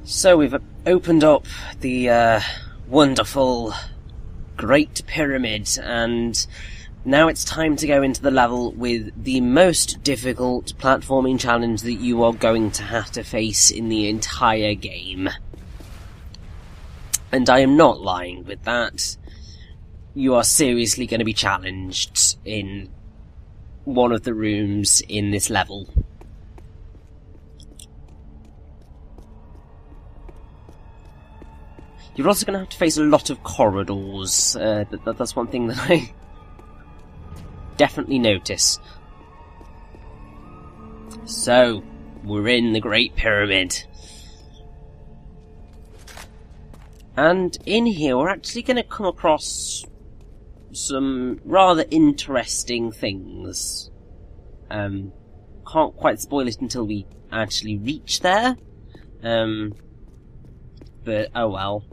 So we've opened up the wonderful Great Pyramid, and now it's time to go into the level with the most difficult platforming challenge that you are going to have to face in the entire game. And I am not lying with that. You are seriously going to be challenged in one of the rooms in this level. You're also going to have to face a lot of corridors. That's one thing that I definitely notice. So, we're in the Great Pyramid. And in here, we're actually going to come across some rather interesting things. Can't quite spoil it until we actually reach there. But, oh well.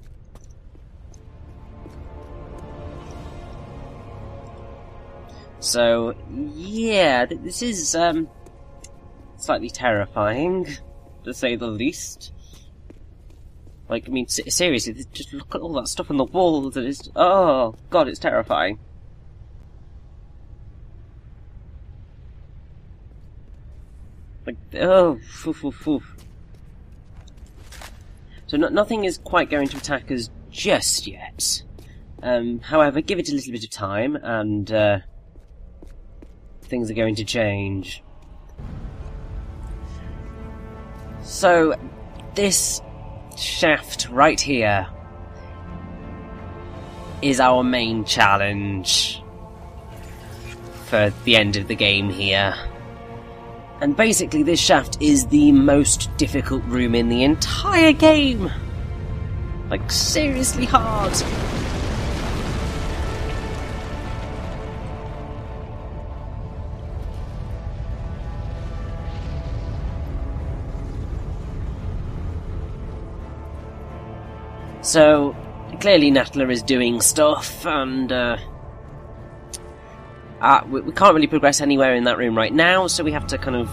So, yeah, this is, slightly terrifying, to say the least. Like, I mean, seriously, just look at all that stuff on the walls, and it's, oh, god, it's terrifying. Like, oh, oof, oof, oof. So nothing is quite going to attack us just yet. However, give it a little bit of time, and, things are going to change. So, this shaft right here is our main challenge for the end of the game here. And basically this shaft is the most difficult room in the entire game! Like, seriously hard! So, clearly Natla is doing stuff, and we can't really progress anywhere in that room right now, so we have to kind of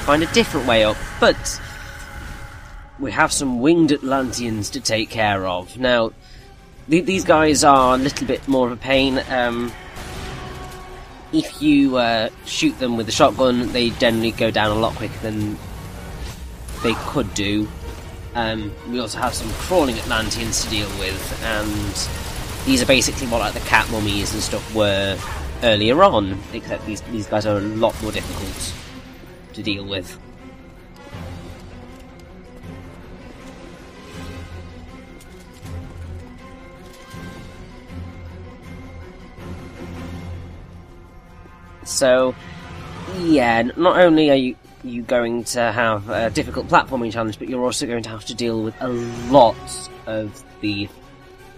find a different way up, but we have some winged Atlanteans to take care of. Now, these guys are a little bit more of a pain. If you shoot them with a shotgun, they generally go down a lot quicker than they could do. We also have some crawling Atlanteans to deal with, and these are basically what like the cat mummies and stuff were earlier on, except these guys are a lot more difficult to deal with. So, yeah, not only are you going to have a difficult platforming challenge, but you're also going to have to deal with a lot of the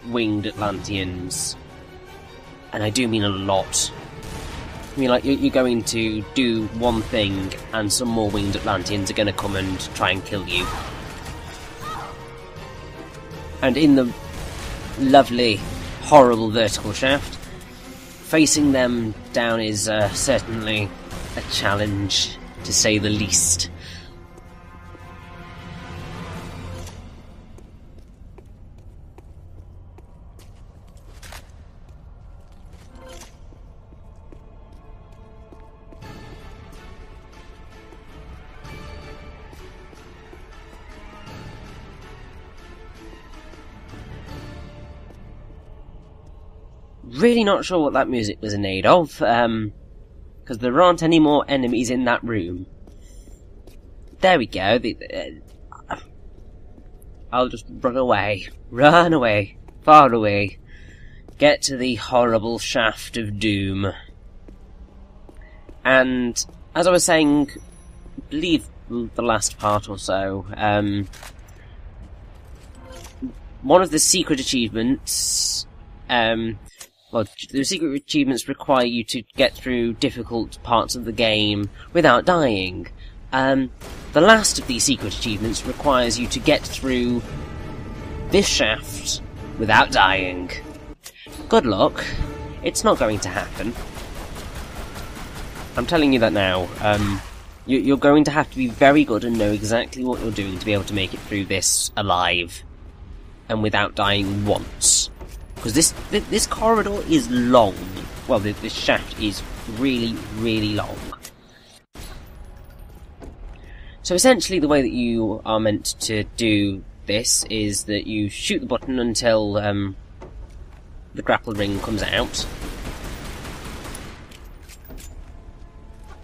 winged Atlanteans. And I do mean a lot. I mean, like, you're going to do one thing, and some more winged Atlanteans are going to come and try and kill you. And in the lovely, horrible vertical shaft, facing them down is certainly a challenge, to say the least. Really not sure what that music was in aid of, because there aren't any more enemies in that room. There we go. I'll just run away. Run away. Far away. Get to the horrible shaft of doom. And, as I was saying, I believe the last part or so, one of the secret achievements, well, the secret achievements require you to get through difficult parts of the game without dying. The last of these secret achievements requires you to get through this shaft without dying. Good luck. It's not going to happen. I'm telling you that now. You're going to have to be very good and know exactly what you're doing to be able to make it through this alive and without dying once. Because this corridor is long. Well, this shaft is really, really long. So essentially the way that you are meant to do this is that you shoot the button until the grapple ring comes out.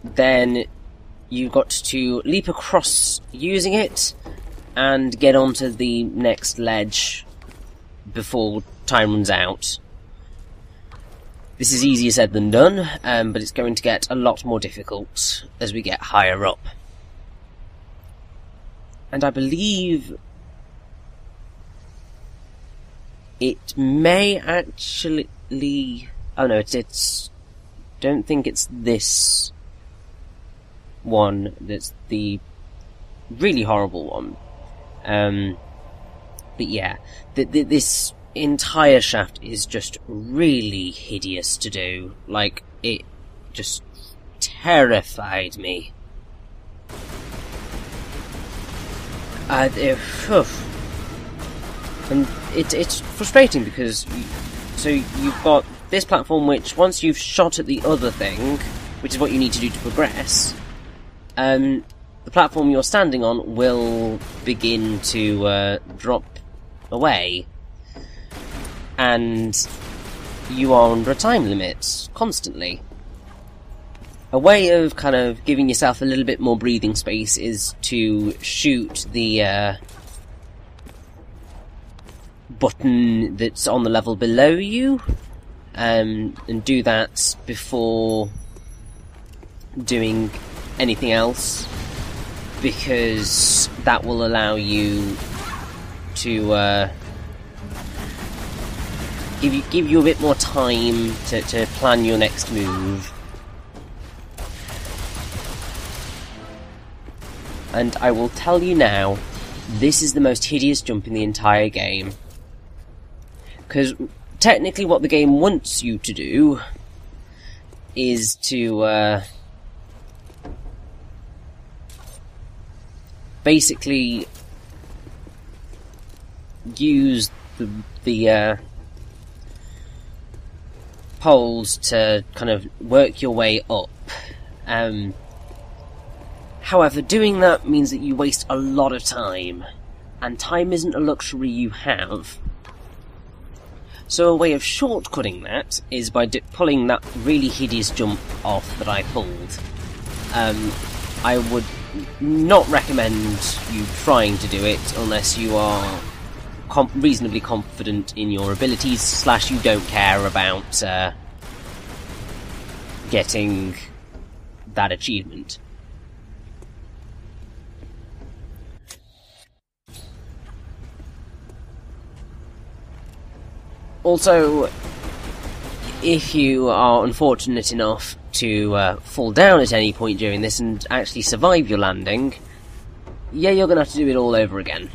Then you've got to leap across using it and get onto the next ledge before time runs out. This is easier said than done, but it's going to get a lot more difficult as we get higher up. And I believe it may actually... Oh no, it's don't think it's this one that's the really horrible one. But yeah, this entire shaft is just really hideous to do. Like, it just terrified me. And it's frustrating because you've got this platform which, once you've shot at the other thing, which is what you need to do to progress, the platform you're standing on will begin to drop away, and you are under a time limit constantly. A way of kind of giving yourself a little bit more breathing space is to shoot the button that's on the level below you, and do that before doing anything else, because that will allow you to give you a bit more time to plan your next move. And I will tell you now, this is the most hideous jump in the entire game. Because technically what the game wants you to do is to basically use the poles to kind of work your way up. However, doing that means that you waste a lot of time, and time isn't a luxury you have. So a way of shortcutting that is by pulling that really hideous jump off that I pulled. I would not recommend you trying to do it unless you are reasonably confident in your abilities, / you don't care about getting that achievement. Also, if you are unfortunate enough to fall down at any point during this and actually survive your landing, yeah, you're gonna have to do it all over again.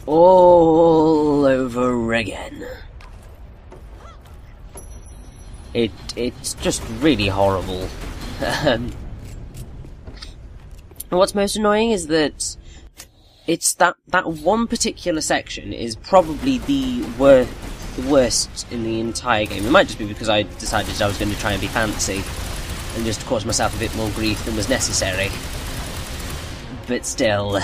All over again. It's just really horrible. And what's most annoying is that it's that one particular section is probably the worst in the entire game. It might just be because I decided I was going to try and be fancy and just cause myself a bit more grief than was necessary. But still,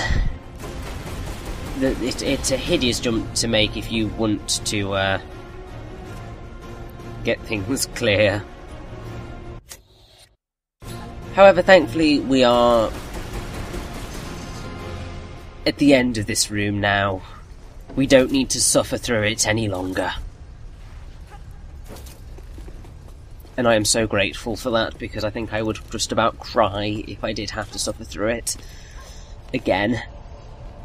it's a hideous jump to make if you want to get things clear. However, thankfully we are at the end of this room now. We don't need to suffer through it any longer. And I am so grateful for that, because I think I would just about cry if I did have to suffer through it again.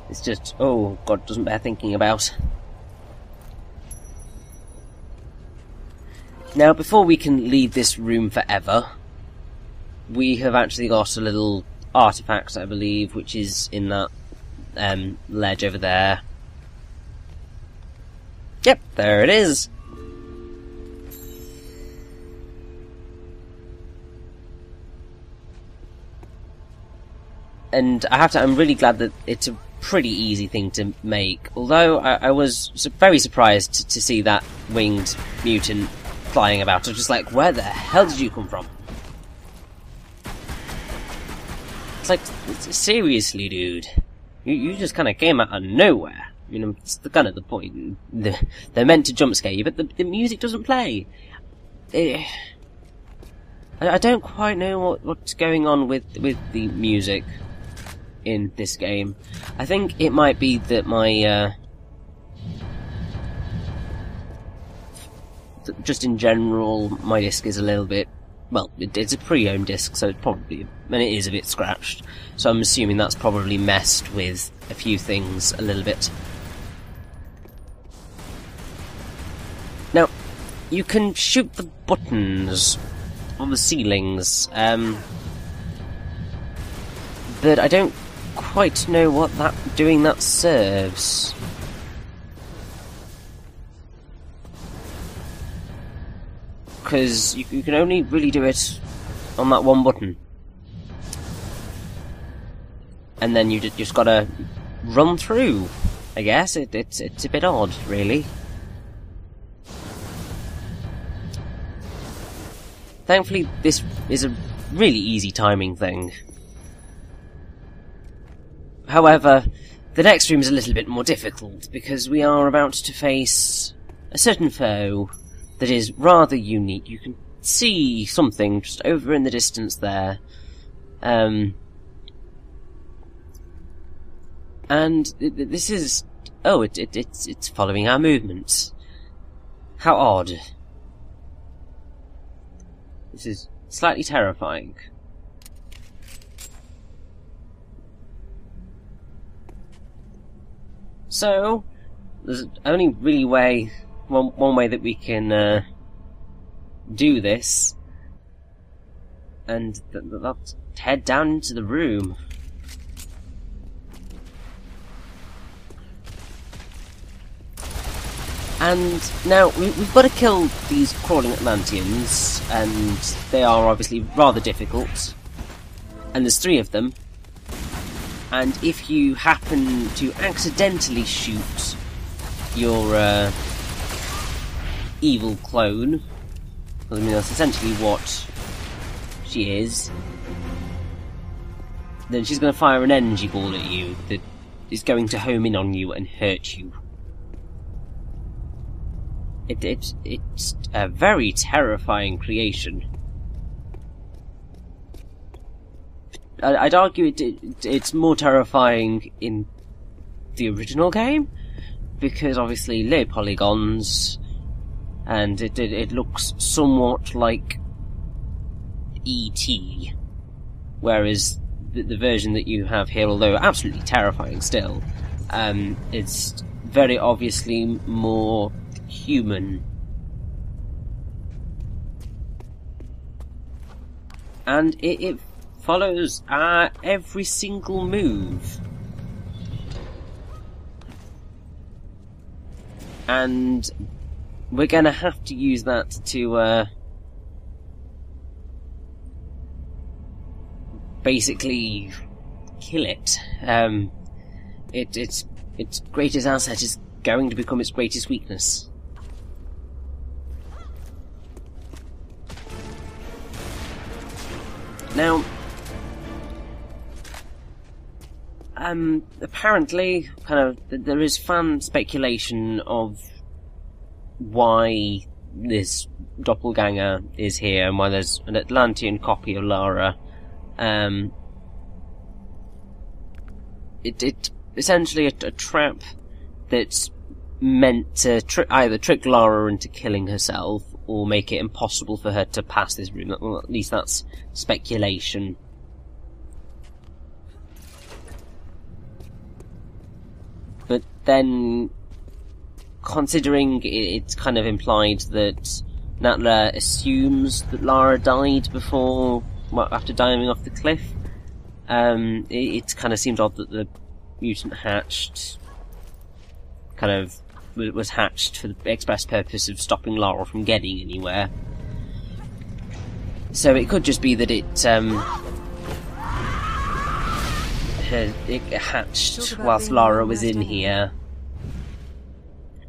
It's just, oh god, doesn't bear thinking about. Now, before we can leave this room forever, we have actually got a little artifact, I believe, which is in that ledge over there. Yep, there it is. And I have to, I'm really glad that it's a pretty easy thing to make, although I was very surprised to see that winged mutant flying about. I was just like, where the hell did you come from? It's like, seriously, dude. You just kind of came out of nowhere. I mean, it's kind of the point. They're meant to jump scare you, but the music doesn't play. I don't quite know what's going on with the music in this game. I think it might be that my just in general, my disc is a little bit, well, it's a pre-owned disc, so it's probably, and it is a bit scratched, so I'm assuming that's probably messed with a few things a little bit. Now, you can shoot the buttons on the ceilings, but I don't quite know what doing that serves. Because you can only really do it on that one button. And then you just gotta run through, I guess. It's a bit odd, really. Thankfully, this is a really easy timing thing. However, the next room is a little bit more difficult, because we are about to face a certain foe that is rather unique. You can see something just over in the distance there. And this is... oh, it's following our movements. How odd. This is slightly terrifying. So, there's only really one way that we can do this, and that's head down into the room. And now we've got to kill these crawling Atlanteans, and they are obviously rather difficult. And there's 3 of them. And if you happen to accidentally shoot your evil clone, I mean that's essentially what she is, then she's going to fire an energy ball at you that is going to home in on you and hurt you. It's a very terrifying creation. I'd argue it's more terrifying in the original game, because obviously low polygons, and it looks somewhat like E.T., whereas the version that you have here, although absolutely terrifying still, it's very obviously more human. And it follows every single move. And we're gonna have to use that to basically kill it. Its greatest asset is going to become its greatest weakness. Now, apparently, there is fan speculation of why this doppelganger is here and why there's an Atlantean copy of Lara. It's essentially a trap that's meant to either trick Lara into killing herself or make it impossible for her to pass this room. Well, at least that's speculation. But then, considering it's kind of implied that Natla assumes that Lara died after diving off the cliff, it kind of seems odd that the mutant was hatched for the express purpose of stopping Lara from getting anywhere. So it could just be that it hatched whilst Lara was in here.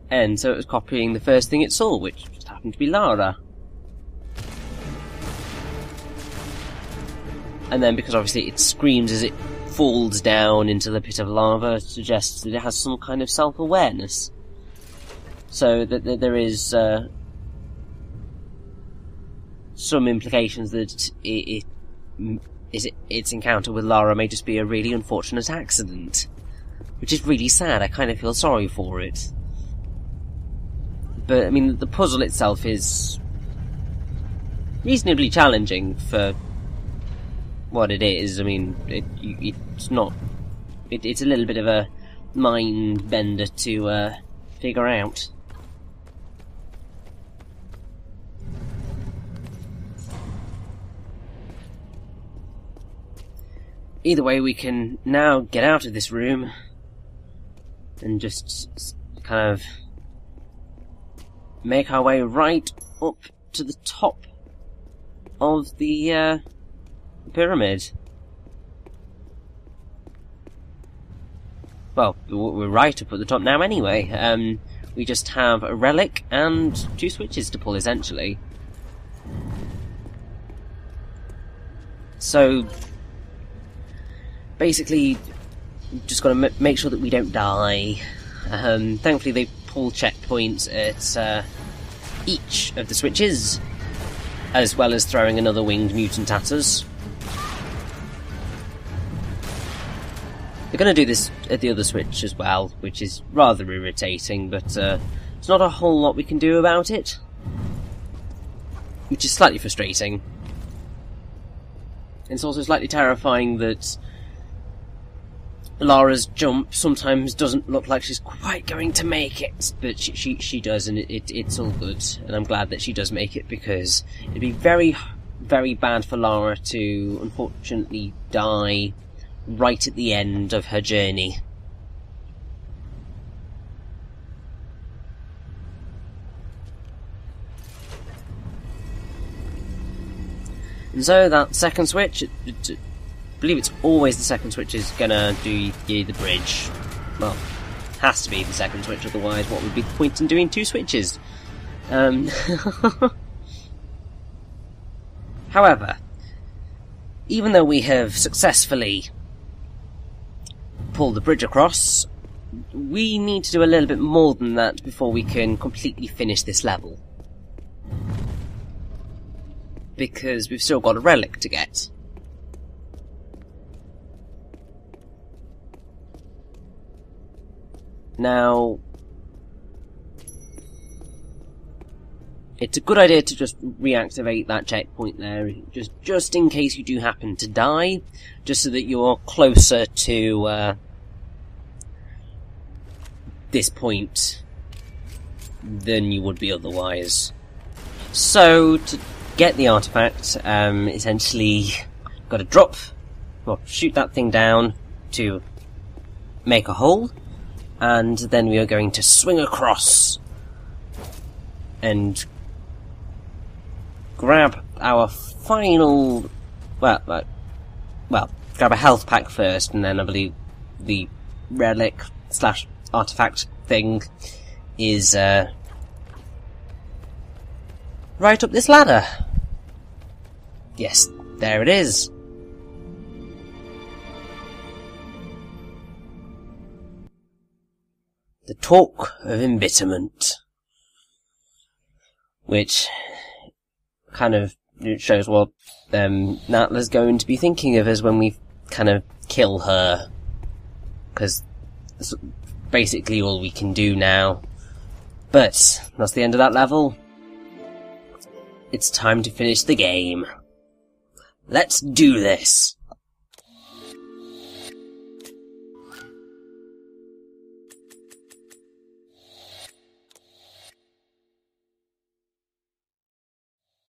And so it was copying the first thing it saw, which just happened to be Lara. And then, because obviously it screams as it falls down into the pit of lava, suggests that it has some kind of self-awareness. So that there is some implications that its encounter with Lara may just be a really unfortunate accident. Which is really sad, I kind of feel sorry for it. But, I mean, the puzzle itself is reasonably challenging for what it is. I mean, it's not... It's a little bit of a mind bender to figure out. Either way, we can now get out of this room and just kind of make our way right up to the top of the pyramid. Well, we're right up at the top now anyway. We just have a relic and 2 switches to pull, essentially. So, basically, we've just got to make sure that we don't die. Thankfully, they pull checkpoints at each of the switches, as well as throwing another winged mutant at us. They're going to do this at the other switch as well, which is rather irritating, but there's not a whole lot we can do about it, which is slightly frustrating. It's also slightly terrifying that Lara's jump sometimes doesn't look like she's quite going to make it, but she does, and it's all good, and I'm glad that she does make it, because it'd be very, very bad for Lara to unfortunately die right at the end of her journey. And so that second switch, I believe it's always the second switch is gonna do the bridge. Well, has to be the second switch, otherwise what would be the point in doing 2 switches? However, even though we have successfully pulled the bridge across, we need to do a little bit more than that before we can completely finish this level. Because we've still got a relic to get. Now, it's a good idea to just reactivate that checkpoint there, just in case you do happen to die, just so that you're closer to this point than you would be otherwise. So, to get the artifact, essentially got to drop, or shoot that thing down to make a hole, and then we are going to swing across and grab our final, well, grab a health pack first, and then I believe the relic / artifact thing is right up this ladder. Yes, there it is. The Talk of Embitterment. Which kind of shows what Natla's going to be thinking of us when we kind of kill her. Because that's basically all we can do now. But that's the end of that level. It's time to finish the game. Let's do this!